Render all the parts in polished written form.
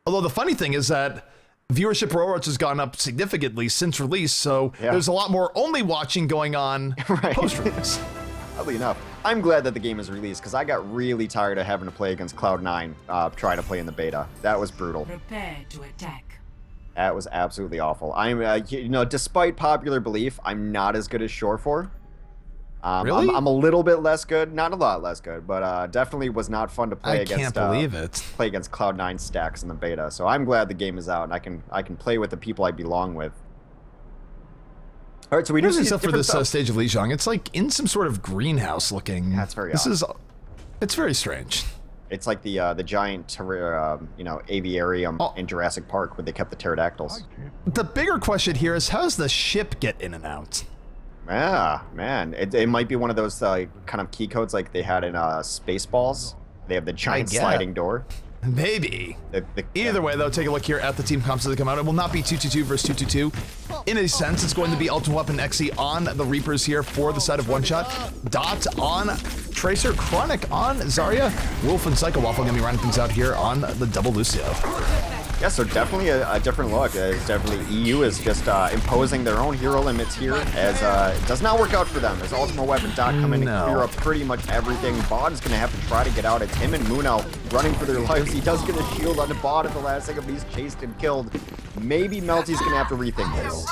Although the funny thing is that viewership for Overwatch has gone up significantly since release, so there's a lot more only watching going on post-release. Oddly enough, I'm glad that the game is released because I got really tired of having to play against Cloud9 trying to play in the beta. That was brutal. Prepare to attack. That was absolutely awful. I'm, you know, despite popular belief, I'm not as good as Shore4. Really? I'm a little bit less good, not a lot less good, but definitely was not fun to play against. I can't believe it. Play against Cloud9 stacks in the beta. So I'm glad the game is out and I can play with the people I belong with. All right, so we do see stuff for this stage of Lijiang. It's like in some sort of greenhouse looking. That's very odd. It's very strange. It's like the giant, you know, aviarium in Jurassic Park where they kept the pterodactyls. The bigger question here is, how does the ship get in and out? Yeah, man, it might be one of those kind of key codes like they had in Spaceballs. They have the giant sliding door. Maybe. Either way, though, take a look here at the team comps as they come out. It will not be 222 versus 222. In a sense, it's going to be Ultimate Weapon XE on the Reapers here for the side of One Shot. Dot on Tracer, Chronic on Zarya, Wolf and Psycho Waffle going to be rounding things out here on the double Lucio. Yeah, so definitely a different look. It's definitely EU is just imposing their own hero limits here, as it does not work out for them. As Ultimate Weapon Dot come in and clear up pretty much everything. Bod is going to have to try to get out. It's him and Muno running for their lives. He does get a shield on the Bod at the last second, but he's chased and killed. Maybe Melty's going to have to rethink this.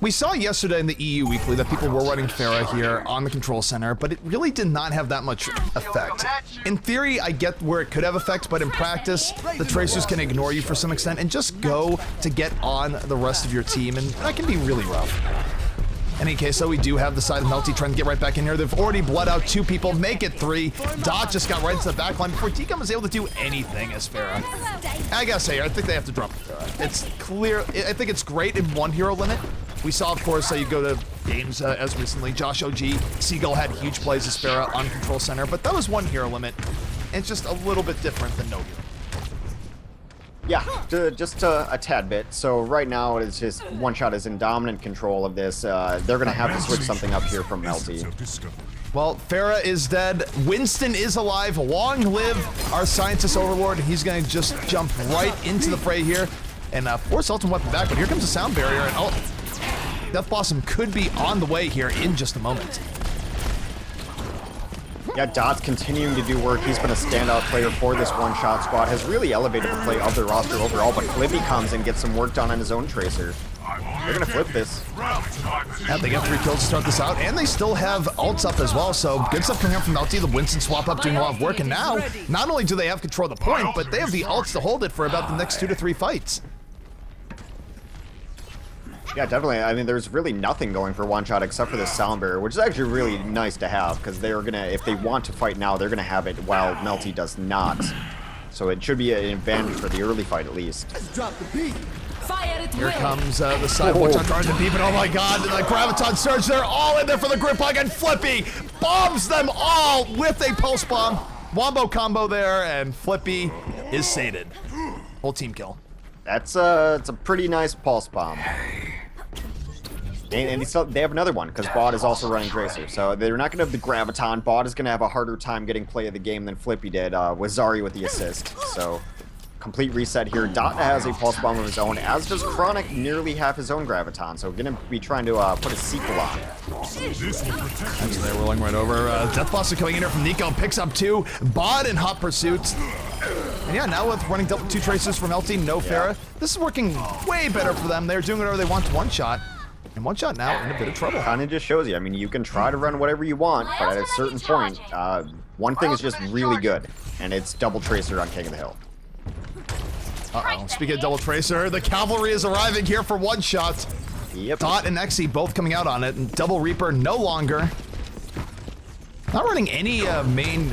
We saw yesterday in the EU Weekly that people were running Pharah here on the control center, but it really did not have that much effect. In theory, I get where it could have effect, but in practice, the Tracers can ignore you for some extent and just go to get on the rest of your team, and that can be really rough. In any case, though, we do have the side of Melty trying to get right back in here. They've already bled out 2 people, make it 3. Dot just got right into the back line before Deacon was able to do anything as Pharah. I gotta say, I think they have to drop Pharah. It's clear, I think it's great in one hero limit. We saw, of course, you go to games as recently, Josh OG, Seagull had huge plays as Pharah on control center, but that was one hero limit. And it's just a little bit different than no hero. Yeah, just a tad bit. So right now it's just One Shot is in dominant control of this. They're going to have to switch something up here from Melty. Well, Pharah is dead. Winston is alive. Long live our scientist overlord. He's going to just jump right into the fray here and force Ultimate Weapon back. But here comes the sound barrier, and Death Blossom could be on the way here in just a moment. Yeah, Dot's continuing to do work. He's been a standout player for this One Shot squad. Has really elevated the play of their roster overall, but Flippy comes and gets some work done on his own Tracer. They're gonna flip this. Yeah, they get 3 kills to start this out, and they still have ults up as well, so good stuff coming here from Melty. The Winston swap up doing a lot of work, and now, not only do they have control of the point, but they have the ults to hold it for about the next 2 to 3 fights. Yeah, definitely. I mean, there's really nothing going for One Shot except for this sound barrier, which is actually really nice to have, because they're gonna, if they want to fight now, they're gonna have it while Melty does not. So it should be an advantage for the early fight at least. Here comes the side One Shot trying to deep it. Oh my god, the Graviton Surge, they're all in there for the grip hug, and Flippy bombs them all with a pulse bomb. Wombo combo there, and Flippy is sated. Whole team kill. That's it's a pretty nice pulse bomb. And they have another one, because Bod is also running Tracer. So they're not going to have the Graviton. Bod is going to have a harder time getting play of the game than Flippy did, with Zari with the assist. So, complete reset here. Dot has a Pulse Bomb of his own, as does Chronic nearly half his own Graviton. So going to be trying to put a sequel on. As they're rolling right over. Death Blossom coming in here from Nico, picks up 2. Bod in hot pursuit. And yeah, now with running 2 Tracers from Melty, no Pharah. This is working way better for them. They're doing whatever they want to One Shot. And One Shot now in a bit of trouble. Kind of just shows you. I mean, you can try to run whatever you want, but at a certain point, one thing is just really good, and it's double Tracer on King of the Hill. Uh-oh. Speaking of double Tracer, the cavalry is arriving here for One Shot. Yep. Dot and XE both coming out on it, and double Reaper no longer. Not running any main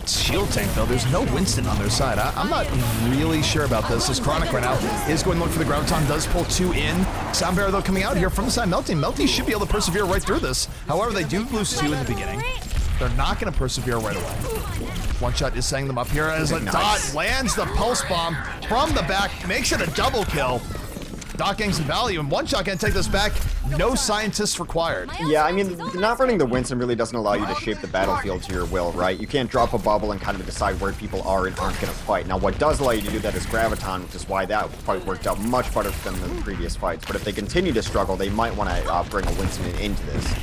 shield tank, though. There's no Winston on their side. I'm not really sure about this. This Chronic right now is going to look for the Graviton, does pull 2 in. Sound Barrier, though, coming out here from the side Melty. Melty should be able to persevere right through this. However, they do lose 2 in the beginning. They're not going to persevere right away. One Shot is setting them up here as a Dot lands the Pulse Bomb from the back, makes it a double kill. Doc getting some value, and One Shot can take this back. No scientists required. Yeah, I mean, not running the Winston really doesn't allow you to shape the battlefield to your will, right? You can't drop a bubble and kind of decide where people are and aren't going to fight. Now, what does allow you to do that is Graviton, which is why that fight worked out much better for them than the previous fights. But if they continue to struggle, they might want to bring a Winston into this.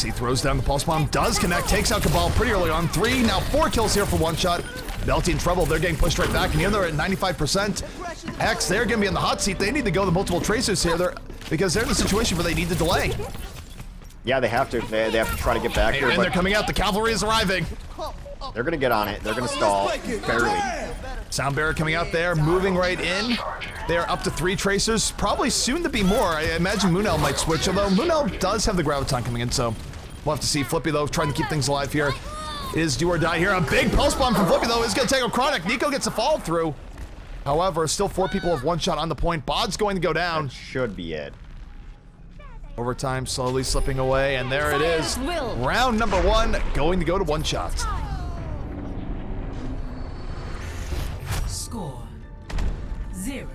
He throws down the pulse bomb, does connect, takes out Cabal pretty early on. 3, now 4 kills here for One Shot. Melty in trouble, they're getting pushed right back, and here they're at 95%. X, they're gonna be in the hot seat. They need to go the multiple tracers here because they're in a situation where they need to delay. Yeah, they have to. They have to try to get back here. And they're coming out, the cavalry is arriving. They're gonna get on it, they're gonna stall, barely. Sound Bearer coming out there, moving right in. They're up to 3 tracers, probably soon to be more. I imagine Munel might switch, although Munel does have the Graviton coming in, so we'll have to see. Flippy, though, trying to keep things alive here. Is do or die here. A big pulse bomb from Flippy, though, is going to take a Chronic. Nico gets a follow through. However, still 4 people with One Shot on the point. Bod's going to go down. That should be it. Overtime slowly slipping away, and there it is. Round number 1 going to go to One Shot. Score 0-1.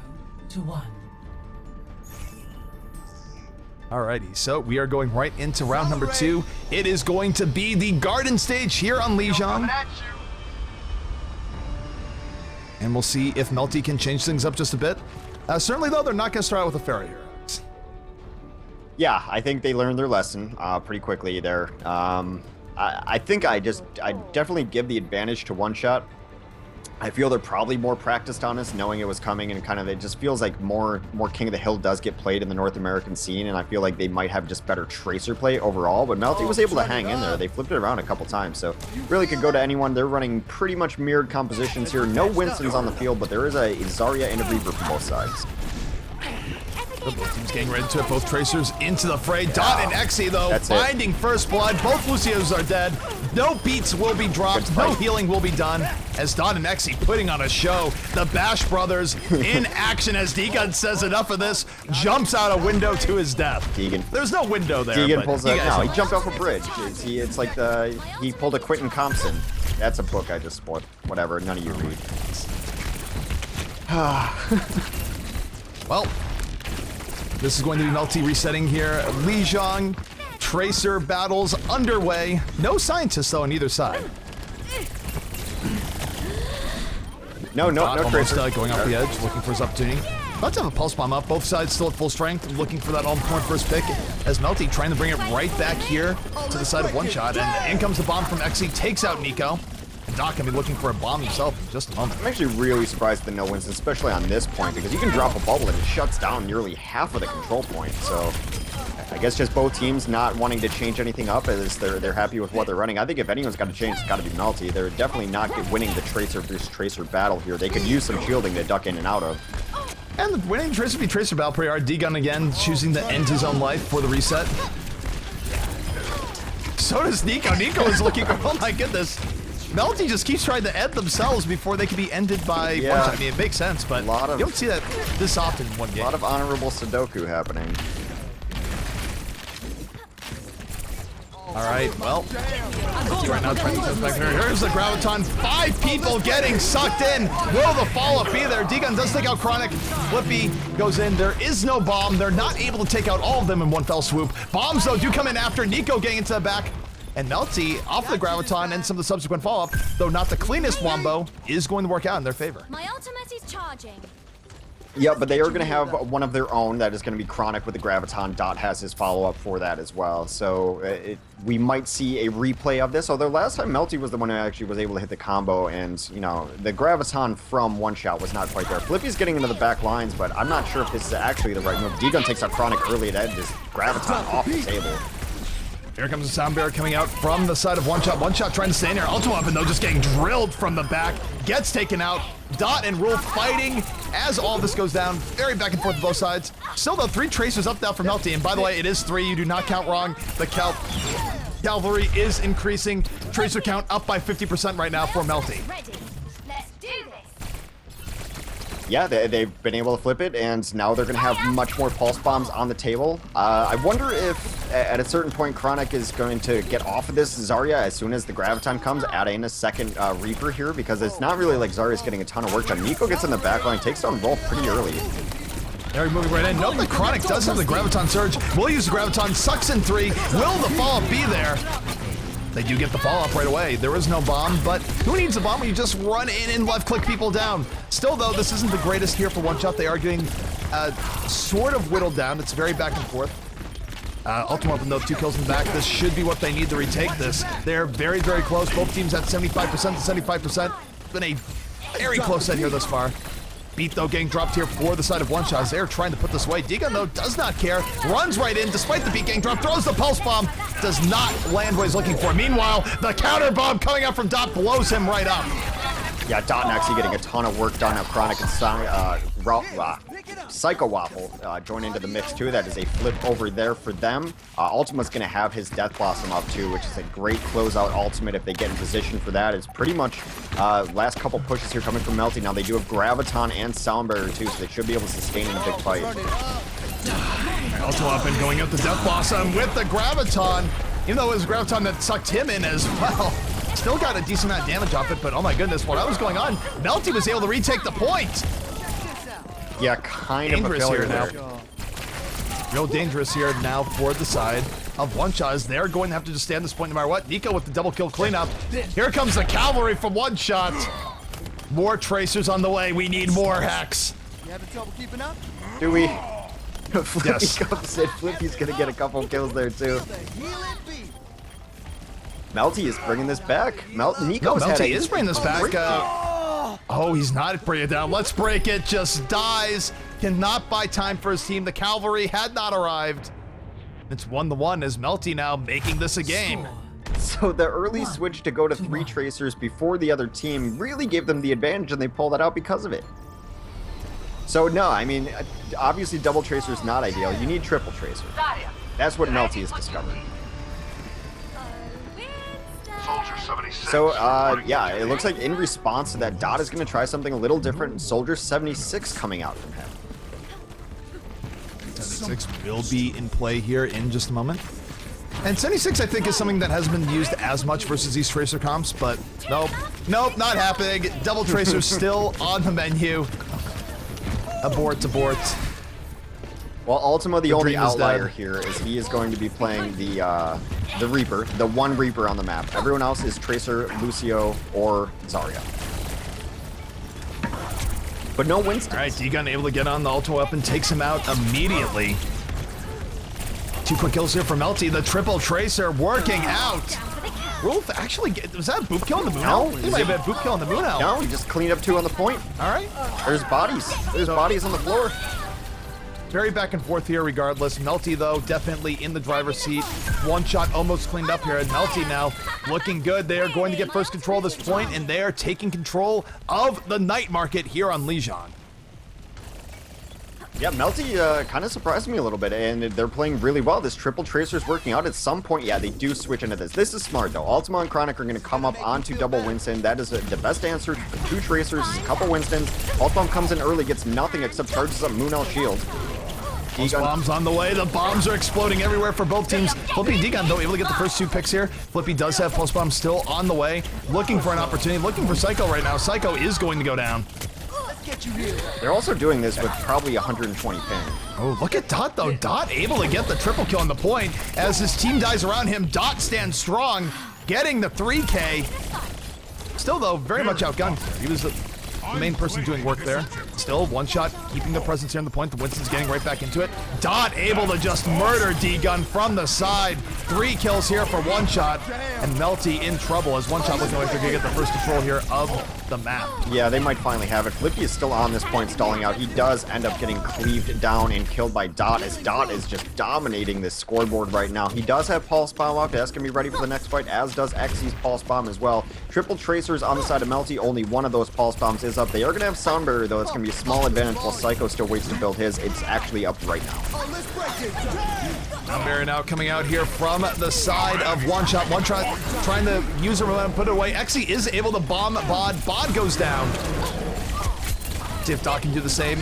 Alrighty, so we are going right into round number 2. It is going to be the garden stage here on Lijiang. And we'll see if Melty can change things up just a bit. Certainly, though, they're not going to start out with a Pharah here. Yeah, I think they learned their lesson pretty quickly there. I think I definitely give the advantage to One Shot. I feel they're probably more practiced on this, knowing it was coming, and kind of it just feels like more King of the Hill does get played in the North American scene, and I feel like they might have just better tracer play overall. But Melty was able to hang in there. They flipped it around a couple times, so really could go to anyone. They're running pretty much mirrored compositions here. No Winstons on the field, but there is a Zarya and a Reaper from both sides. Both teams getting right into it. Both tracers into the fray. Dot and Exy, though, finding first blood. Both Lucios are dead. No beats will be dropped. No healing will be done. As Dot and Exy putting on a show. The Bash brothers in action as Deegan says enough of this. Jumps out a window to his death. Deegan. There's no window there. Deegan pulls a, no, he jumped off a bridge. It's like he pulled a Quentin Compson. That's a book I just spoiled. Whatever, none of you read. Well, this is going to be Melty resetting here. Lijiang, Tracer battles underway. No scientists, though, on either side. No Tracer. Tracer. Going off the edge, looking for his opportunity. About to have a pulse bomb up. Both sides still at full strength, looking for that on-point first pick. As Melty trying to bring it right back here to the side of One Shot. And in comes the bomb from Exy, takes out Nico. And Doc can be looking for a bomb himself in just a moment. I'm actually really surprised at the no wins, especially on this point, because you can drop a bubble and it shuts down nearly half of the control point. So I guess just both teams not wanting to change anything up as they're happy with what they're running. I think if anyone's got to change, it's got to be Melty. They're definitely not winning the Tracer versus Tracer battle here. They could use some shielding to duck in and out of. And the winning Tracer v Tracer battle pretty hard. D-Gun again choosing to end his own life for the reset. So does Nico. Nico is looking, oh my goodness. Melty just keeps trying to end themselves before they can be ended by One Shot. I mean, it makes sense, but you don't see that this often in one game. A lot of honorable Sudoku happening. All right, well, right now trying to get back here. Here's the Graviton. 5 people getting sucked in. Will the follow-up be there? D-Gun does take out Chronic. Flippy goes in. There is no bomb. They're not able to take out all of them in one fell swoop. Bombs, though, do come in after. Nico getting into the back. And Melty, off the Graviton and some of the subsequent follow-up, though not the cleanest wombo, is going to work out in their favor. My ultimate is charging. Yeah, but they are going to have one of their own that is going to be Chronic with the Graviton. Dot has his follow-up for that as well. So we might see a replay of this, although last time Melty was the one who actually was able to hit the combo, and, you know, the Graviton from One Shot was not quite there. Flippy's getting into the back lines, but I'm not sure if this is actually the right move. D-Gun takes out Chronic early, that is Graviton off the table. Here comes the Sound Bearer coming out from the side of One Shot. One Shot trying to stay in there. Ultimate Weapon, though, just getting drilled from the back. Gets taken out. Dot and Rule fighting as all this goes down. Very back and forth on both sides. Still, though, 3 Tracers up now for Melty. And by the way, it is 3. You do not count wrong. The cavalry is increasing. Tracer count up by 50% right now for Melty. Ready. Let's do this. Yeah, they've been able to flip it, and now they're going to have much more pulse bombs on the table. I wonder if at a certain point Chronic is going to get off of this Zarya as soon as the Graviton comes, add in a second Reaper here, because it's not really like Zarya's getting a ton of work done. Nico gets in the back line, takes down Rolf pretty early. They're moving right in. Note that Chronic does have the Graviton Surge. Will use the Graviton, sucks in 3. Will the follow-up be there? They do get the follow-up right away. There is no bomb, but who needs a bomb when you just run in and left-click people down? Still, though, this isn't the greatest here for one shot. They are getting sort of whittled down. It's very back and forth. Ultimate Weapon, though, 2 kills in the back. This should be what they need to retake this. They're very, very close. Both teams at 75% to 75%. Been a very close set here thus far. Beat, though, getting dropped here for the side of one shots. They're trying to put this away. Degon, though, does not care. Runs right in, despite the beat getting dropped. Throws the pulse bomb. Does not land what he's looking for. Meanwhile, the counter bomb coming out from Dot blows him right up. Yeah, Dot actually getting a ton of work done. Now Chronic and Psycho Waffle join into the mix too. That is a flip over there for them. Ultima's going to have his Death Blossom up too, which is a great closeout ultimate if they get in position for that. It's pretty much last couple pushes here coming from Melty. Now they do have Graviton and Sound Barrier too, so they should be able to sustain in a big fight. Ultimate Weapon going up the Death Blossom with the Graviton. Even though it was Graviton that sucked him in as well. Still got a decent amount of damage off it, but oh my goodness, while that was going on, Melty was able to retake the point. Yeah, kind of a failure now. there. Real dangerous here now for the side of one shot, as they're going to have to just stand this point no matter what. Nico with the double kill cleanup. Here comes the cavalry from one shot. More tracers on the way. We need more hacks. You having trouble keeping up? Do we? Flippy Yes. comes in. Flippy's gonna get a couple kills there too. Melty is bringing this back. Melty is bringing this back. Oh, he's not bringing it down. Let's break it. Just dies. Cannot buy time for his team. The cavalry had not arrived. It's 1-1 as Melty now making this a game. So the early switch to go to 3 tracers before the other team really gave them the advantage, and they pulled that out because of it. So no, I mean, obviously double tracer is not ideal. You need triple tracer. That's what Melty has discovered. So, yeah, it looks like in response to that, Dot is going to try something a little different. Soldier 76 coming out from him. 76 will be in play here in just a moment. And 76, I think, is something that hasn't been used as much versus these Tracer comps, but nope, not happening. Double Tracer still on the menu. Abort. Well, Ultima, the only outlier here, is he is going to be playing the Reaper, the one Reaper on the map. Everyone else is Tracer, Lucio, or Zarya. But no Winston. All right, Degon able to get on the Ultima Weapon, takes him out immediately. 2 quick kills here for Melty. The triple Tracer working out. Rolf actually, was that a boop kill on the Moon Owl? He might have been a boop kill on the Moon Owl. No, he just cleaned up 2 on the point. All right. There's bodies. There's bodies on the floor. Very back and forth here regardless. Melty, though, definitely in the driver's seat. One shot almost cleaned up here. And Melty now looking good. They are going to get first control of this point, and they are taking control of the night market here on Lijiang. Yeah, Melty kind of surprised me a little bit, and they're playing really well. This triple tracer is working out. At some point, yeah, they do switch into this. This is smart, though. Ultima and Chronic are going to come up onto double Winston. That is the best answer for 2 tracers, is a couple Winstons. Ultima comes in early, gets nothing except charges up Moonell shield. Those bombs on the way. The bombs are exploding everywhere for both teams. Flippy and Degon, though, able to get the first 2 picks here. Flippy does have pulse bomb still on the way. Looking for an opportunity. Looking for Psycho right now. Psycho is going to go down. They're also doing this with probably 120 ping. Oh, look at Dot, though. Dot able to get the triple kill on the point. As his team dies around him, Dot stands strong, getting the 3K. Still, though, very much outgunned. He was the main person doing work there. Still, one shot, keeping the presence here on the point. The Winston's getting right back into it. Dot able to just murder D-Gun from the side. 3 kills here for one shot. And Melty in trouble as one shot looking like they're going to get the first control here of the map. Yeah, they might finally have it. Flippy is still on this point, stalling out. He does end up getting cleaved down and killed by Dot, as Dot is just dominating this scoreboard right now. He does have Pulse Bomb up. That's going to be ready for the next fight, as does Xy's Pulse Bomb as well. Triple Tracers on the side of Melty. Only one of those Pulse Bombs is up. They are going to have Sound Barrier, though. It's going to be a small advantage while Psycho still waits to build his. It's actually up right now. Sound Barrier now coming out here from the side of one shot. One shot trying to use her momentum, put it away. Xy is able to bomb Bod. Bod goes down. See if Doc can do the same.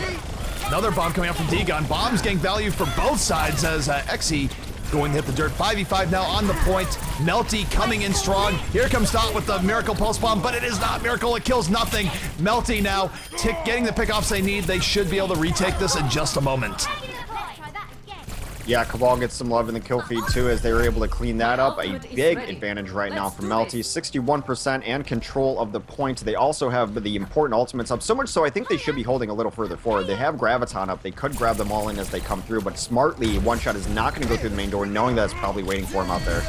Another bomb coming out from D-Gun. Bombs getting value for both sides as Exy going to hit the dirt. 5v5 now on the point. Melty coming in strong. Here comes Dot with the Miracle Pulse Bomb, but it is not Miracle. It kills nothing. Melty now getting the pickoffs they need. They should be able to retake this in just a moment. Yeah, Cabal gets some love in the kill feed too as they were able to clean that up. A big advantage right now for Melty. 61% and control of the point. They also have the important ultimates up. So much so I think they should be holding a little further forward. They have Graviton up. They could grab them all in as they come through, but smartly, One Shot is not going to go through the main door knowing that it's probably waiting for him out there.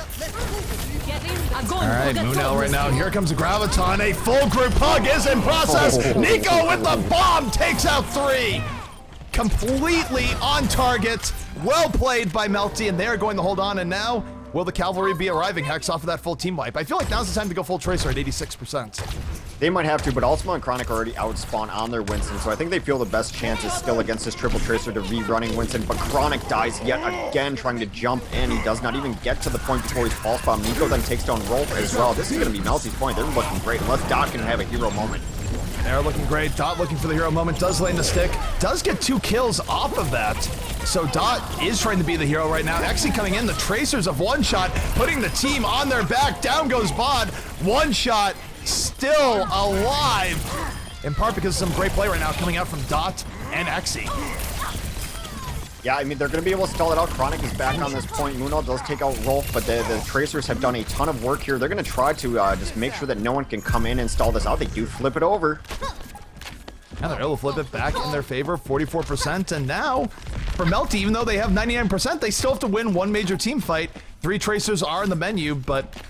Alright, Moonell right now. Here comes a Graviton. A full group hug is in process. Nico with the bomb takes out 3. Completely on target. Well played by Melty, and they're going to hold on. And now, will the Cavalry be arriving, Hex, off of that full team wipe? I feel like now's the time to go full Tracer at 86%. They might have to, but Ultima and Chronic already outspawn on their Winston, so I think they feel the best chance is still against this triple Tracer to rerunning Winston, but Chronic dies yet again trying to jump in. He does not even get to the point before he's false bomb. Nico then takes down Rolf as well. This is going to be Melty's point. They're looking great, unless Dot can have a hero moment. They're looking great. Dot looking for the hero moment. Does land the stick. Does get 2 kills off of that. So Dot is trying to be the hero right now. Exy coming in. The Tracers of One Shot putting the team on their back. Down goes Bod. One Shot still alive. In part because of some great play right now coming out from Dot and Exy. Yeah, I mean, they're going to be able to stall it out. Chronic is back on this point. Moonell does take out Rolf, but the Tracers have done a ton of work here. They're going to try to just make sure that no one can come in and stall this out. They do flip it over. Now they're able to flip it back in their favor, 44%. And now, for Melty, even though they have 99%, they still have to win one major team fight. 3 Tracers are in the menu, but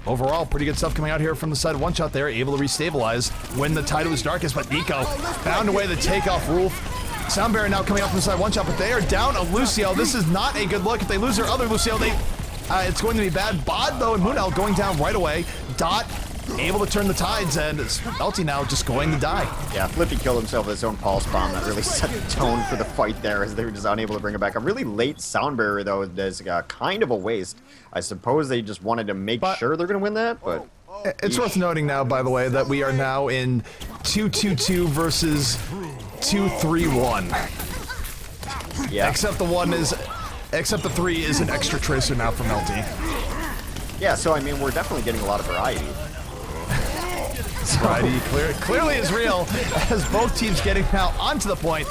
overall, pretty good stuff coming out here from the side of One Shot. They're able to restabilize when the tide was darkest, but Nico found a way to take off Rolf. Soundbarrier now coming out from the side One Shot, but they are down a Lucio. This is not a good look. If they lose their other Lucio, it's going to be bad. Bod, though, and Moonell going down right away. Dot able to turn the tides, and Melty now just going to die. Yeah, Flippy killed himself with his own pulse bomb. That really set the tone for the fight there as they were just unable to bring it back. A really late Soundbarrier, though, is kind of a waste. I suppose they just wanted to make sure they're going to win that, but... It's worth noting now, by the way, that we are now in 2-2-2 versus 2-3-1. Yeah. Except the 3 is an extra Tracer now for Melty. Yeah, so I mean, we're definitely getting a lot of variety. Variety clearly is real, as both teams getting now onto the point.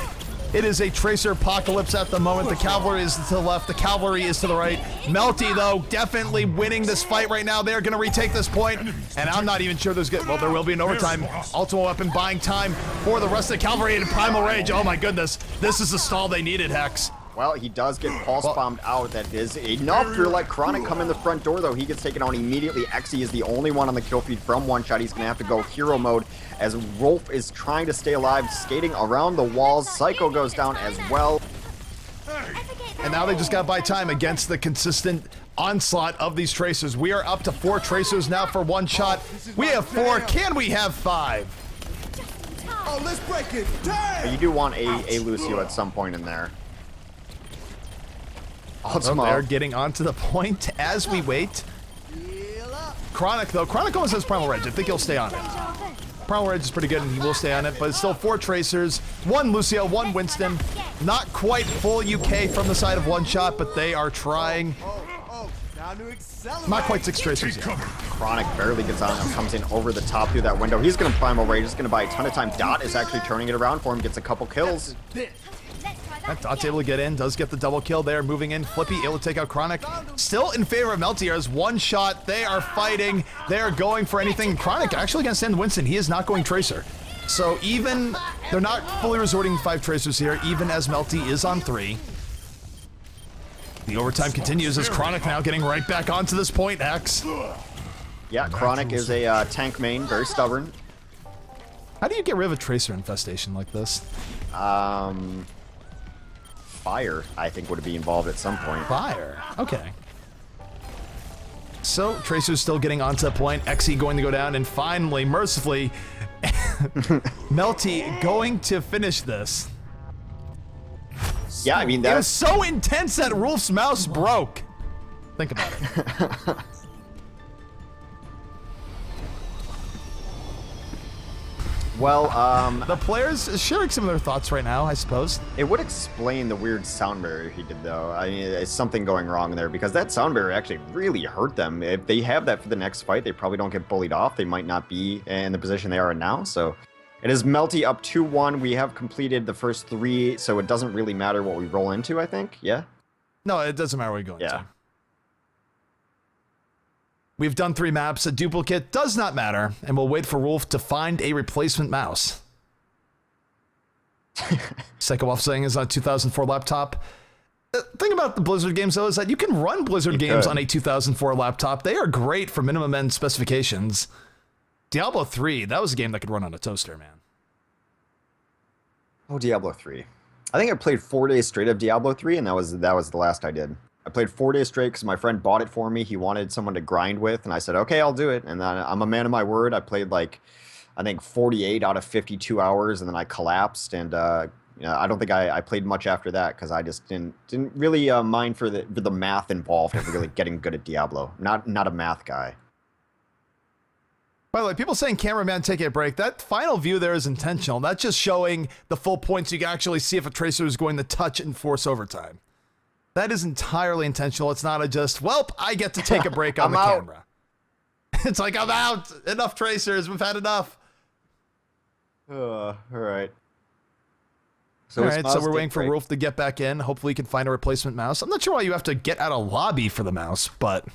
It is a Tracer apocalypse at the moment. The Cavalry is to the left, the Cavalry is to the right. Melty, though, definitely winning this fight right now. They're going to retake this point, and I'm not even sure there's good. Well, there will be an overtime. Ultimate Weapon buying time for the rest of the Cavalry and Primal Rage. Oh my goodness, this is the stall they needed, Hex. Well, he does get pulse bombed out. That is enough to let Chronic come in the front door, though. He gets taken out immediately. Exy is the only one on the kill feed from One Shot. He's going to have to go hero mode as Rolf is trying to stay alive, skating around the walls. Psycho goes down as well. And now they just got to buy time against the consistent onslaught of these Tracers. We are up to 4 Tracers now for One Shot. We have 4. Can we have 5? Oh, let's break it. Damn! You do want a Lucio at some point in there. They're getting onto the point as we wait. Chronic, though. Chronic almost has Primal Rage. I think he'll stay on it. Primal Rage is pretty good, and he will stay on it, but it's still 4 Tracers, 1 Lucio, 1 Winston. Not quite full UK from the side of One Shot, but they are trying. Not quite 6 Tracers yet. Chronic barely gets on him, comes in over the top through that window. He's going to Primal Rage. He's going to buy a ton of time. Dot is actually turning it around for him, gets a couple kills. Dot's able to get in, does get the double kill there, moving in. Flippy able to take out Chronic. Still in favor of Melty as One Shot. They are fighting. They are going for anything. Chronic actually going to send Winston. He is not going Tracer. So even, they're not fully resorting to 5 Tracers here, even as Melty is on 3. The overtime continues as Chronic now getting right back onto this point, X. Yeah, Chronic is a tank main, very stubborn. How do you get rid of a Tracer infestation like this? Fire, I think, would be involved at some point. Fire. Okay. So, Tracer's still getting onto the point. Exy going to go down, and finally, mercifully, Melty going to finish this. Yeah, I mean, It was so intense that Rolf's mouse broke. Think about it. Well, The players sharing some of their thoughts right now, I suppose. it would explain the weird sound barrier he did, though. I mean, it's something going wrong there, because that sound barrier actually really hurt them. If they have that for the next fight, they probably don't get bullied off. They might not be in the position they are in now, so... It is Melty up 2-1. We have completed the first 3, so it doesn't really matter what we roll into, I think. Yeah? No, it doesn't matter what you're going Yeah. to. We've done 3 maps. A duplicate does not matter, and we'll wait for Wolf to find a replacement mouse. Psycho saying is on a 2004 laptop. The thing about the Blizzard games, though, is that you can run Blizzard games on a 2004 laptop. They are great for minimum end specifications. Diablo 3, that was a game that could run on a toaster, man. Oh, Diablo 3. I think I played 4 days straight of Diablo 3, and that was the last I did. I played 4 days straight because my friend bought it for me. He wanted someone to grind with, and I said, okay, I'll do it. And then I'm a man of my word. I played like, I think 48 out of 52 hours, and then I collapsed. And I don't think I played much after that because I just didn't really mind for the math involved of really getting good at Diablo. Not a math guy. By the way, people saying cameraman taking a break, that final view there is intentional. That's just showing the full point so you can actually see if a tracer is going to touch and force overtime. That is entirely intentional. It's not a just, welp, I get to take a break on the camera. It's like, I'm out. Enough tracers. We've had enough. All right. So we're waiting for Rolf to get back in. Hopefully he can find a replacement mouse. I'm not sure why you have to get out of lobby for the mouse, but...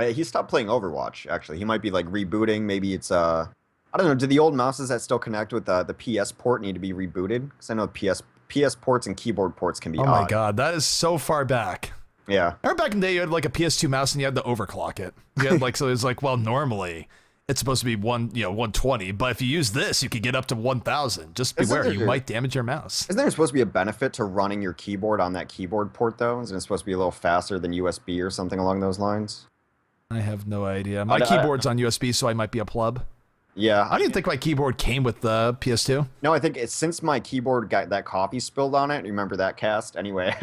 He stopped playing Overwatch, actually. He might be, like, rebooting. Maybe it's, I don't know, do the old mouses that still connect with the PS port need to be rebooted? Because I know PS ports and keyboard ports can be odd. Oh my god, that is so far back. Yeah. I remember back in the day, you had, like, a PS2 mouse and you had to overclock it. You had, like, so it was like, well, normally it's supposed to be 120, but if you use this, you could get up to 1,000. Just beware, you might damage your mouse. Isn't there supposed to be a benefit to running your keyboard on that keyboard port, though? Isn't it supposed to be a little faster than USB or something along those lines? I have no idea. My keyboard's on USB, so I might be a pleb. Yeah. I didn't think my keyboard came with the PS2. No, I think since my keyboard got that coffee spilled on it, remember that cast? Anyway,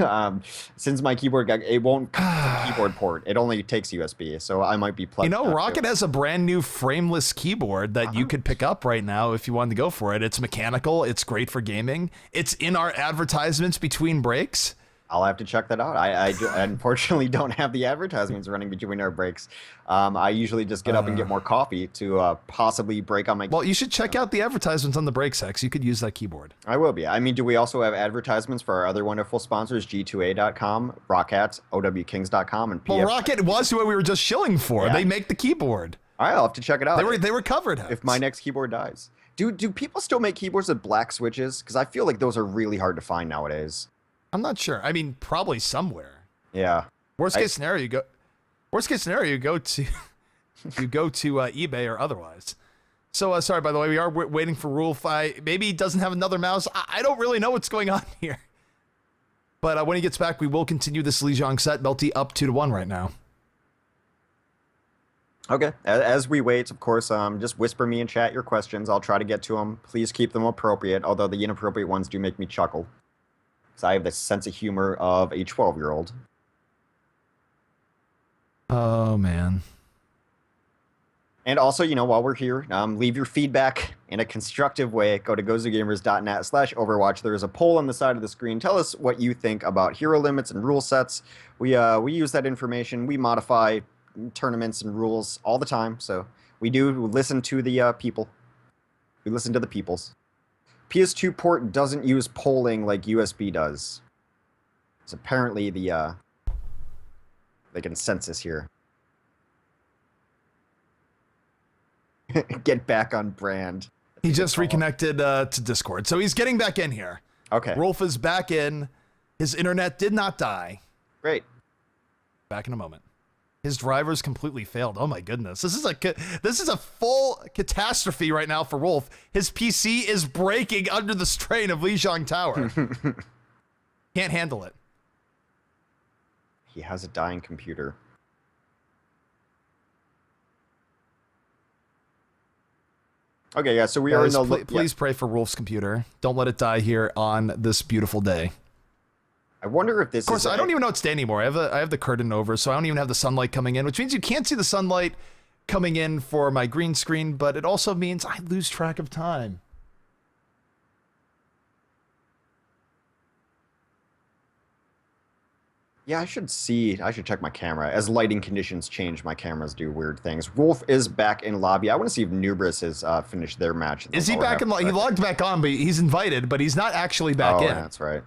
since my keyboard it won't come to the keyboard port. It only takes USB, so I might be pleb. You know, Rocket has a brand new frameless keyboard that you could pick up right now if you wanted to go for it. It's mechanical. It's great for gaming. It's in our advertisements between breaks. I'll have to check that out. I unfortunately don't have the advertisements running between our breaks. I usually just get up and get more coffee to possibly break on my keyboard. Well, you should check out the advertisements on the breaks, Hex. You could use that keyboard. I will be. I mean, do we also have advertisements for our other wonderful sponsors, G2A.com, Rocket, OWKings.com, and PF? Well, Rocket was who we were just shilling for. Yeah. They make the keyboard. All right, I'll have to check it out. They were covered, Hex. If my next keyboard dies. Do people still make keyboards with black switches? Because I feel like those are really hard to find nowadays. I'm not sure. I mean, probably somewhere. Yeah. Worst case scenario, you go to eBay or otherwise. So sorry, by the way, we are waiting for Rule 5. Maybe he doesn't have another mouse. I don't really know what's going on here. But when he gets back, we will continue this Lijiang set. Melty up 2-1 right now. Okay. As we wait, of course, just whisper me in chat your questions. I'll try to get to them. Please keep them appropriate, although the inappropriate ones do make me chuckle. I have the sense of humor of a 12-year-old. Oh, man. And also, while we're here, leave your feedback in a constructive way. Go to GosuGamers.net/Overwatch. There is a poll on the side of the screen. Tell us what you think about hero limits and rule sets. We use that information. We modify tournaments and rules all the time. So we do listen to the people. We listen to the peoples. PS2 port doesn't use polling like USB does. It's apparently the consensus here. Get back on brand. He just reconnected to Discord, so he's getting back in here. Okay. Rolf is back in. His internet did not die. Great. Back in a moment. His drivers completely failed. Oh my goodness. This is a full catastrophe right now for Wolf. His PC is breaking under the strain of Lijiang Tower. Can't handle it. He has a dying computer. Okay, yeah, so we are in the... Please pray for Wolf's computer. Don't let it die here on this beautiful day. I wonder if this is... Of course, I don't even know it's day anymore. I have the curtain over, so I don't even have the sunlight coming in, which means you can't see the sunlight coming in for my green screen, but it also means I lose track of time. Yeah, I should check my camera. As lighting conditions change, my cameras do weird things. Wolf is back in lobby. I want to see if Nubris has finished their match. Is he back in? He logged back on, but he's invited, but he's not actually back in. Yeah, that's right.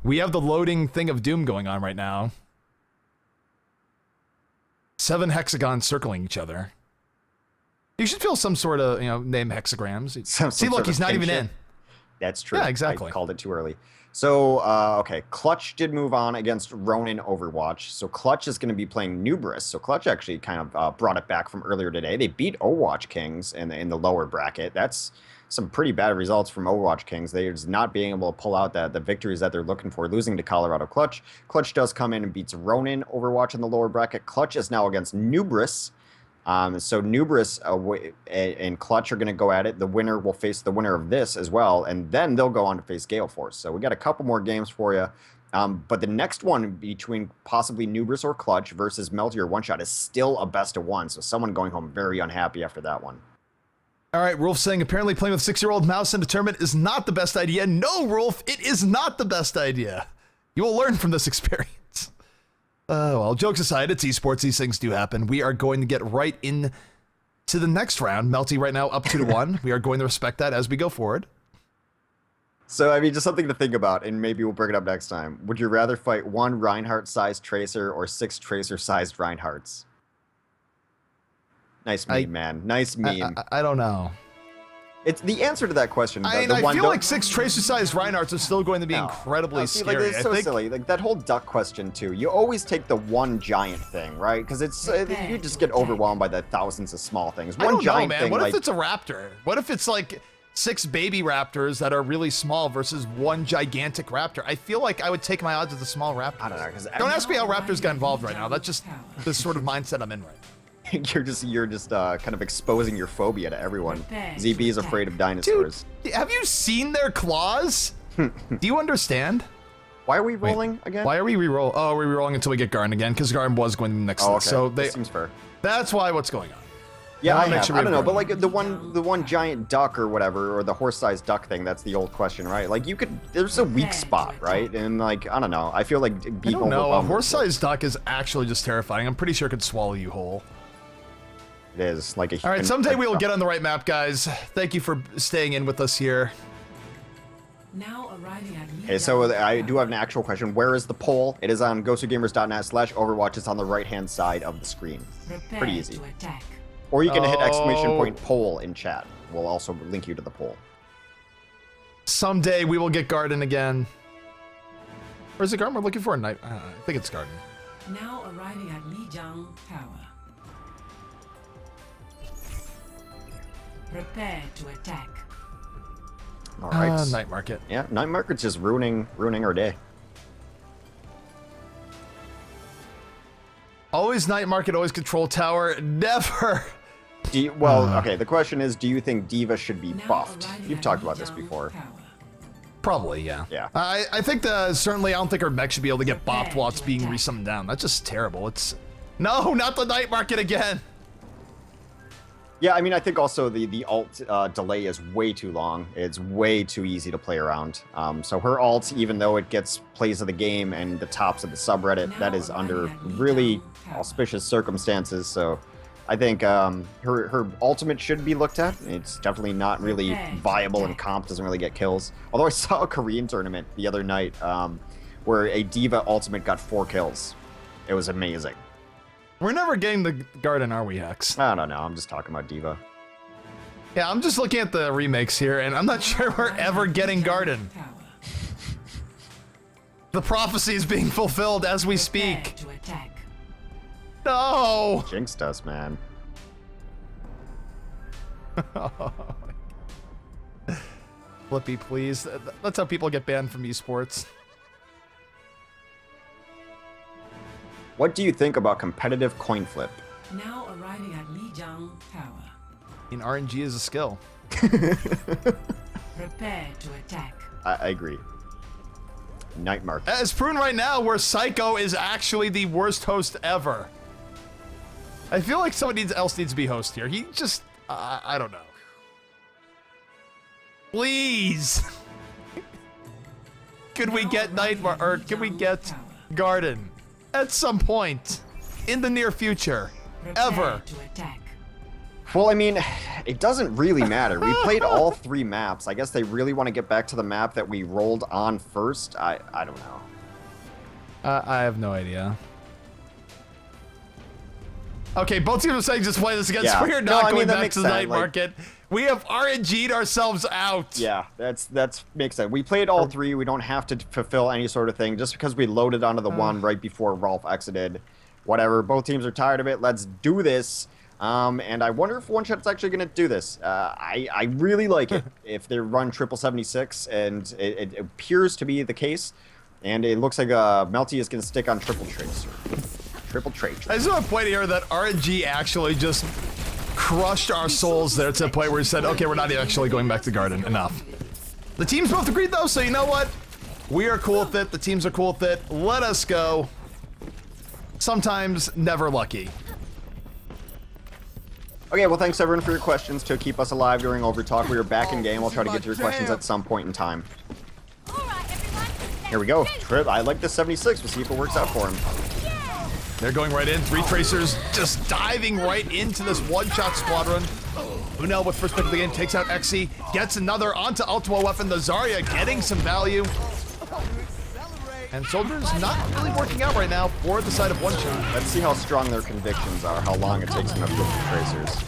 We have the loading thing of doom going on right now. 7 hexagons circling each other. You should feel some sort of, name hexagrams. See, look, he's not even in. That's true. Yeah, exactly. I called it too early. So, okay, Clutch did move on against Ronin Overwatch. So Clutch is going to be playing Nubris. So Clutch actually kind of brought it back from earlier today. They beat Overwatch Kings in the lower bracket. That's some pretty bad results from Overwatch Kings. They're just not being able to pull out the victories that they're looking for, losing to Colorado Clutch. Clutch does come in and beats Ronin Overwatch in the lower bracket. Clutch is now against Nubris. So Nubris and Clutch are going to go at it. The winner will face the winner of this as well, and then they'll go on to face Gale Force. So we got a couple more games for you. But the next one between possibly Nubris or Clutch versus Melty or One Shot is still a best of 1. So someone going home very unhappy after that one. All right, Rolf saying apparently playing with 6-year-old mouse in a tournament is not the best idea. No, Rolf, it is not the best idea. You will learn from this experience. Well, jokes aside, it's esports. These things do happen. We are going to get right in to the next round. Melty right now up 2-1. We are going to respect that as we go forward. So, I mean, just something to think about, and maybe we'll bring it up next time. Would you rather fight 1 Reinhardt-sized Tracer or 6 Tracer-sized Reinhardts? Nice meme, man. Nice meme. I don't know. It's the answer to that question. I feel like 6 Tracer-sized Reinhardts are still going to be incredibly scary. Like, it's so silly. Like that whole duck question too. You always take the one giant thing, right? Because it's you just get overwhelmed by the thousands of small things. One giant thing. What if it's a raptor? What if it's like 6 baby raptors that are really small versus 1 gigantic raptor? I feel like I would take my odds with the small raptor. I don't know. Because don't ask me how raptors got involved right now. That's just the sort of mindset I'm in right now. You're just kind of exposing your phobia to everyone. ZB is afraid of dinosaurs. Dude, have you seen their claws? Do you understand? Why are we rolling again? Why are we re-roll? Oh, we're re-rolling until we get Garden again, because Garden was going to be next. Oh, okay. So This seems fair. That's why what's going on. Yeah, I don't know, but like the one giant duck or whatever, or the horse-sized duck thing, that's the old question, right? Like there's a weak spot, right? And like, I don't know, I feel like I don't know, a horse-sized duck is actually just terrifying. I'm pretty sure it could swallow you whole. It is like a. All right, someday we will get on the right map, guys. Thank you for staying in with us here. Now arriving at Okay, so I do have an actual question. Where is the poll? It is on GosuGamers.net/Overwatch. It's on the right-hand side of the screen. Pretty easy. Or you can hit ! poll in chat. We'll also link you to the poll. Someday we will get Garden again. Or is it Garden we're looking for? I think it's Garden. Now arriving at Lijiang Tower. Prepare to attack. All right. Night Market. Yeah, Night Market's just ruining our day. Always Night Market, always Control Tower. Never. Okay, the question is, do you think D.Va should be buffed? You've talked about this before. Probably, yeah. Yeah. I think certainly I don't think her mech should be able to get bopped while it's being resummoned down. That's just terrible. No, not the Night Market again. Yeah, I mean, I think also the alt delay is way too long. It's way too easy to play around. So her alt, even though it gets plays of the game and the tops of the subreddit, that is under really auspicious circumstances. So I think her ultimate should be looked at. It's definitely not really viable, and comp doesn't really get kills. Although I saw a Korean tournament the other night where a D.Va ultimate got 4 kills. It was amazing. We're never getting the Garden, are we, Hex? I don't know. I'm just talking about D.Va. Yeah, I'm just looking at the remakes here, and I'm not sure we're ever getting Garden. The prophecy is being fulfilled as we speak. No! Jinxed us, man. Flippy, please. That's how people get banned from esports. What do you think about competitive coin flip? Now arriving at Lijiang Tower. RNG is a skill. Prepare to attack. I agree. Night Market. As proven right now, where Psycho is actually the worst host ever. I feel like someone else needs to be host here. He just, I don't know. Please. Could we get Nightmare, or could we get Garden at some point in the near future? Ever? To attack. Well, I mean, it doesn't really matter. We played all 3 maps. I guess they really want to get back to the map that we rolled on first. I don't know. I have no idea. Okay, both teams are saying just play this again. Yeah. So we're No, not I going mean, that back makes to the sense. night Like- market. We have RNG'd ourselves out. Yeah, that's makes sense. We played all 3. We don't have to fulfill any sort of thing just because we loaded onto the one right before Rolf exited. Whatever. Both teams are tired of it. Let's do this. And I wonder if One Shot's actually going to do this. I really like it if they run 76, and it appears to be the case. And it looks like Melty is going to stick on Triple Tracer. Triple Tracer. I just want to point here that RNG actually just crushed our souls there to the point where we said, okay, we're not actually going back to Garden. Enough. The teams both agreed though, so you know what? We are cool with it. The teams are cool with it. Let us go. Sometimes never lucky. Okay, well, thanks everyone for your questions to keep us alive during Overtalk. We are back in game. We'll try to get to your questions at some point in time. Here we go. Trip. I like the 76. We'll see if it works out for him. They're going right in. 3 Tracers just diving right into this one-shot squadron. Unel with first pick of the game takes out Xe, gets another onto Ultimo Weapon. The Zarya getting some value. And Soldiers not really working out right now for the side of One Shot. Let's see how strong their convictions are, how long it takes them to flip the Tracers.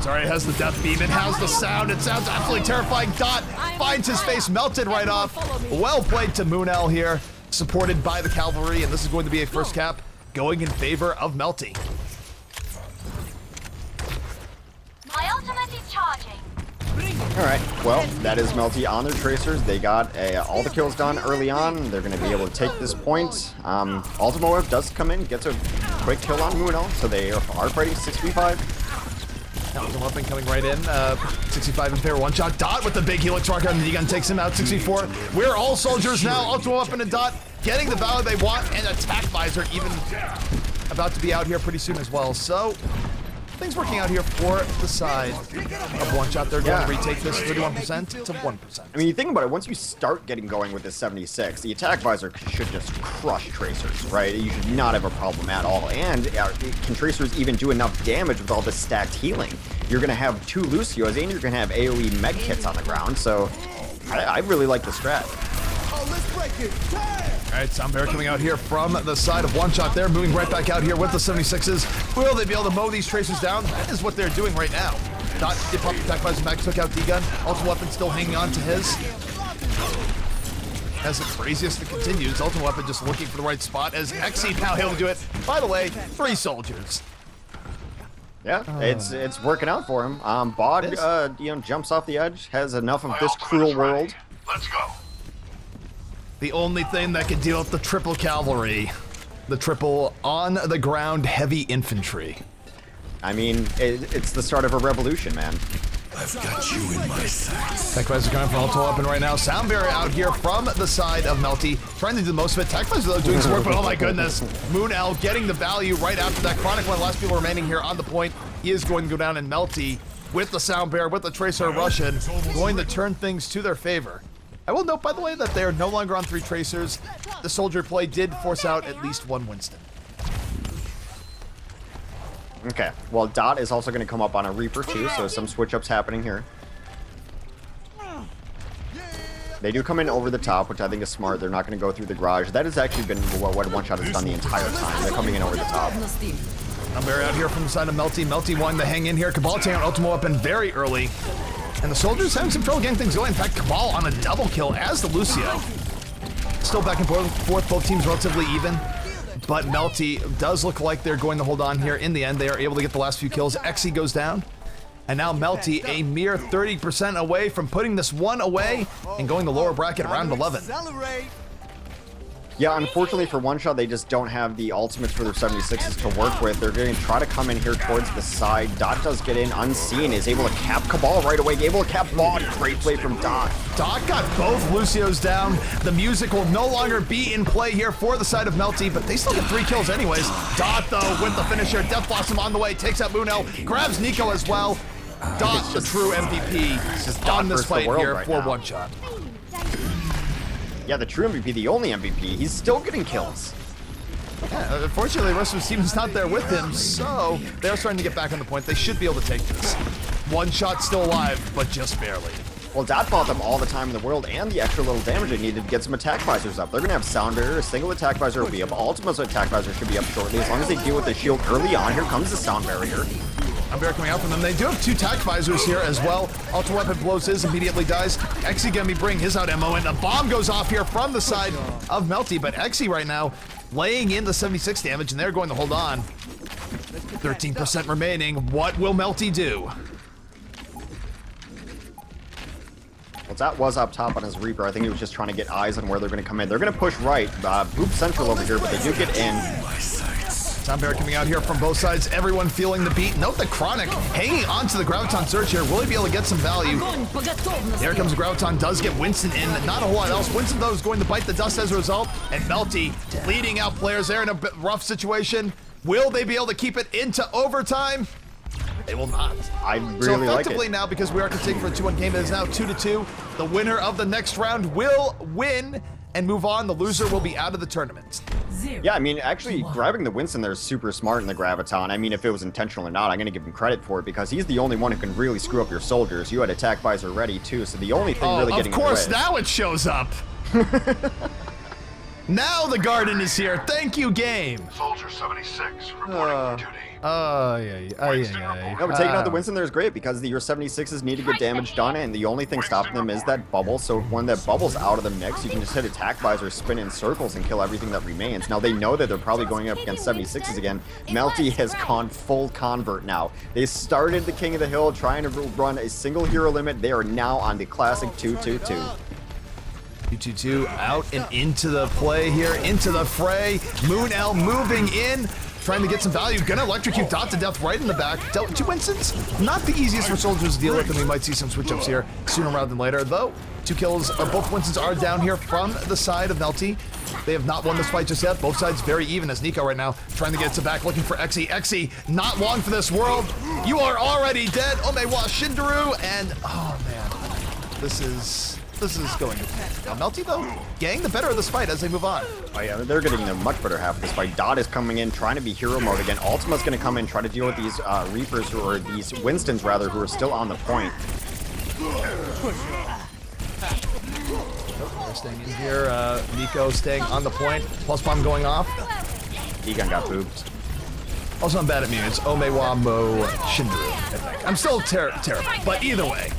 Zarya has the death beam and has the sound. It sounds absolutely terrifying. Dot finds his face melted right off. Well played to Moonel here, supported by the cavalry, and this is going to be a first cap going in favor of Melty. My ultimate is charging. Alright, well, that is Melty on their Tracers. They got all the kills done early on. They're going to be able to take this point. Ultimo Web does come in, gets a quick kill on Moonel, so they are fighting 6v5. Ultimate Weapon coming right in. 65 in favor. One shot. Dot with the big helix rocket, and Lijiang takes him out. 64. We're all soldiers now. Ultimate Weapon and Dot getting the value they want, and Attack Visor even about to be out here pretty soon as well. So things working out here for the side of One Shot. They're going to retake this 31% to 1%. I mean, you think about it, once you start getting going with this 76, the Attack Visor should just crush Tracers, right? You should not have a problem at all. And can Tracers even do enough damage with all this stacked healing? You're going to have 2 Lucios, and you're going to have AoE med kits on the ground, so I really like the strat. Oh, let's break it. Damn! All right, Soundbear coming out here from the side of One Shot there, moving right back out here with the 76s. Will they be able to mow these Tracers down? That is what they're doing right now. Dot did pop the Attack Visor back, took out D-Gun. Ultimate Weapon still hanging on to his. As the craziest it continues, Ultimate Weapon just looking for the right spot as Xe now able to do it. By the way, 3 soldiers. Yeah, it's working out for him. Bog, jumps off the edge, has enough of this cruel world. Let's go. The only thing that can deal with the triple cavalry. The triple on the ground heavy infantry. I mean, it's the start of a revolution, man. I've got you in my sights. Tech Visor coming from Ultimate Weapon right now. Sound Barrier out here from the side of Melty. Trying to do the most of it. Tech Visor though doing some work, but oh my goodness. Moonel getting the value right after that. Chronic, one of the last people remaining here on the point. He is going to go down, and Melty with the Sound Barrier, with the Tracer Russian, going to turn things to their favor. I will note, by the way, that they are no longer on 3 Tracers. The soldier play did force out at least 1 Winston. Okay, well, Dot is also going to come up on a Reaper too, so some switch-ups happening here. They do come in over the top, which I think is smart. They're not going to go through the garage. That has actually been what One Shot has done the entire time. They're coming in over the top. I'm very out here from the side of Melty. Melty wanting to hang in here. Cabal taking out Ultimate Weapon very early. And the soldiers having some trouble getting things going. In fact, Cabal on a double kill as the Lucio. Still back and forth, both teams relatively even. But Melty does look like they're going to hold on here. In the end, they are able to get the last few kills. Xe goes down. And now Melty a mere 30% away from putting this one away and going to lower bracket round 11. Accelerate. Yeah, unfortunately for One Shot, they just don't have the ultimates for their 76s to work with. They're going to try to come in here towards the side. Dot does get in unseen, is able to cap Cabal right away, able to cap Bog. Great play from Dot. Doc got both Lucios down. The music will no longer be in play here for the side of Melty, but they still get 3 kills anyways. Dot, though, with the finisher. Death Blossom on the way, takes out Munel, grabs Nico as well. Dot, the true MVP, on this fight here right for now. one shot. Yeah, the true MVP, the only MVP. He's still getting kills. Yeah, unfortunately, the rest of the team is not there with him, so they're starting to get back on the point. They should be able to take this. One shot still alive, but just barely. Well, Dot bought them all the time in the world and the extra little damage they needed to get some attack visors up. They're going to have Sound Barrier, a single attack visor will be up. Ultimate's attack visor should be up shortly. As long as they deal with the shield early on, here comes the Sound Barrier. Bear coming out from them. They do have 2 attack visors here as well. Ultra Weapon blows his, immediately dies. Exy gonna be bringing his out ammo, and the bomb goes off here from the side of Melty, but Exy right now laying in the 76 damage, and they're going to hold on. 13% remaining. What will Melty do? Well, that was up top on his Reaper. I think he was just trying to get eyes on where they're going to come in. They're going to push right. Boop Central over here, but they do get in. Sound Bear coming out here from both sides. Everyone feeling the beat. Note the Chronic hanging onto the Graviton Surge here. Will he be able to get some value? Here comes Graviton. Does get Winston in. Not a whole lot else. Winston, though, is going to bite the dust as a result. And Melty leading out players there in a rough situation. Will they be able to keep it into overtime? They will not. I really So like effectively it. now, because we are continuing for a 2-1 game, it is now 2-2. The winner of the next round will win and move on. The loser will be out of the tournament. Yeah, I mean, actually, grabbing the Winston there is super smart in the Graviton. I mean, if it was intentional or not, I'm going to give him credit for it because he's the only one who can really screw up your soldiers. You had attack visor ready, too, so the only thing really getting of course, in the way now it shows up. Now the Garden is here. Thank you, game. Soldier 76 reporting for duty. Yeah. No, but taking out the Winston there is great because your 76s need to get damage done, and the only thing stopping them is that bubble. So when that bubble's out of the mix, you can just hit attack visor, spin in circles, and kill everything that remains. Now they know that they're probably going up against 76s again. Melty has gone full convert now. They started the King of the Hill trying to run a single hero limit. They are now on the classic 2-2-2. 2-2-2 out and into the play here, into the fray. Moonel moving in, trying to get some value. Gonna electrocute Dot to death right in the back. Dealt 2 instants. Not the easiest for soldiers to deal with, and we might see some switch-ups here sooner rather than later. Though, 2 kills, both Winstons are down here from the side of Melty. They have not won this fight just yet. Both sides very even as Nico right now trying to get to back, looking for Exy. Exy, not long for this world. You are already dead. Omewa Shindaru, and oh man, this is going to Melty, though, getting the better of this fight as they move on. Oh yeah, they're getting the much better half of this fight. Dot is coming in, trying to be hero mode again. Ultima's going to come in, try to deal with these Reapers, or these Winstons, rather, who are still on the point. They're staying in here. Nico staying on the point. Plus bomb going off. Egon got booped. Also, I'm bad at mutes. Omewa Mo Shindaru, I think. I'm still terrible, but either way.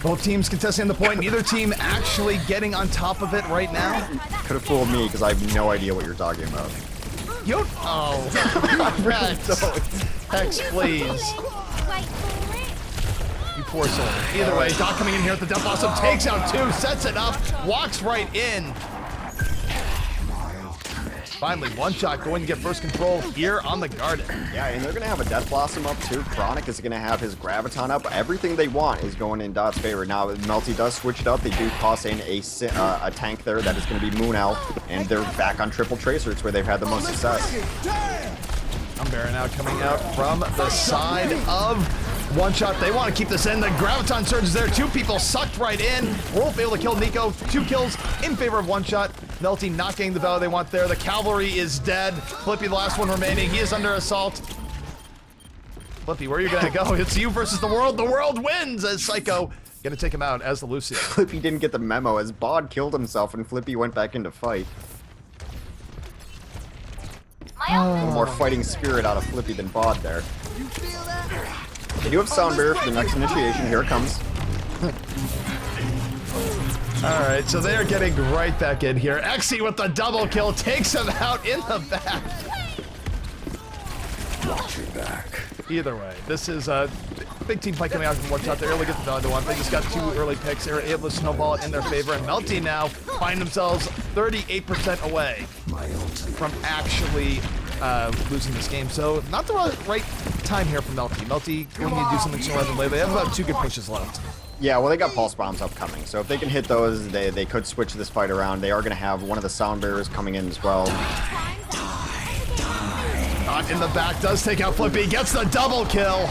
Both teams contesting the point. Neither team actually getting on top of it right now. Could have fooled me because I have no idea what you're talking about. Hex, please. You poor soul. Either way, Doc coming in here at the Death Blossom, takes out 2, sets it up, walks right in. Finally, one shot going to get first control here on the Garden. Yeah, and they're going to have a Death Blossom up too. Chronic is going to have his Graviton up. Everything they want is going in Dot's favor. Now, Melty does switch it up. They do toss in a tank there. That is going to be Moonel, and they're back on triple Tracer. It's where they've had the most success. Baron now coming out from the side of one shot. They want to keep this in. The Graviton Surge is there. 2 people sucked right in. Wolf able to kill Nico. 2 kills in favor of one shot. Melty not getting the value they want there. The Cavalry is dead. Flippy, the last one remaining. He is under assault. Flippy, where are you going to go? It's you versus the world. The world wins as Psycho going to take him out as the Lucio. Flippy didn't get the memo as Bod killed himself and Flippy went back into fight. A little more fighting spirit out of Flippy than Bod there. They do have Sound Barrier for the next initiation. Here it comes. Alright, so they are getting right back in here. Exy with the double kill takes him out in the back. Watch your back. Either way, this is a big team fight coming out from one shot. They early get the value they want. They just got 2 early picks. They're able to snowball it in their favor. And Melty now find themselves 38% away from actually losing this game. So not the right time here for Melty. Melty going to do something sooner rather than later. They have about 2 good pushes left. Yeah, well, they got pulse bombs upcoming, so if they can hit those, they could switch this fight around. They are going to have one of the sound bearers coming in as well. Not in the back, does take out Flippy, gets the double kill.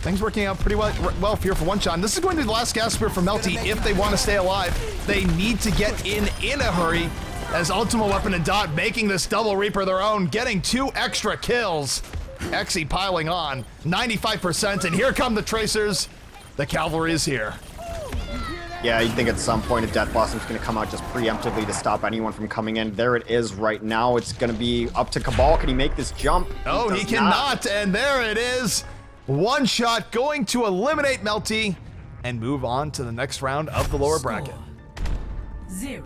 Things working out pretty well here for one shot. And this is going to be the last gas spear for Melty if they want to stay alive. They need to get in a hurry, as Ultimate Weapon and Dot making this double Reaper their own, getting 2 extra kills. Exy piling on, 95%, and here come the Tracers. The cavalry is here. Yeah, you'd think at some point a Death Blossom's going to come out just preemptively to stop anyone from coming in. There it is right now. It's going to be up to Cabal. Can he make this jump? Oh, he cannot, and there it is. One shot going to eliminate Melty and move on to the next round of the lower bracket. Score 0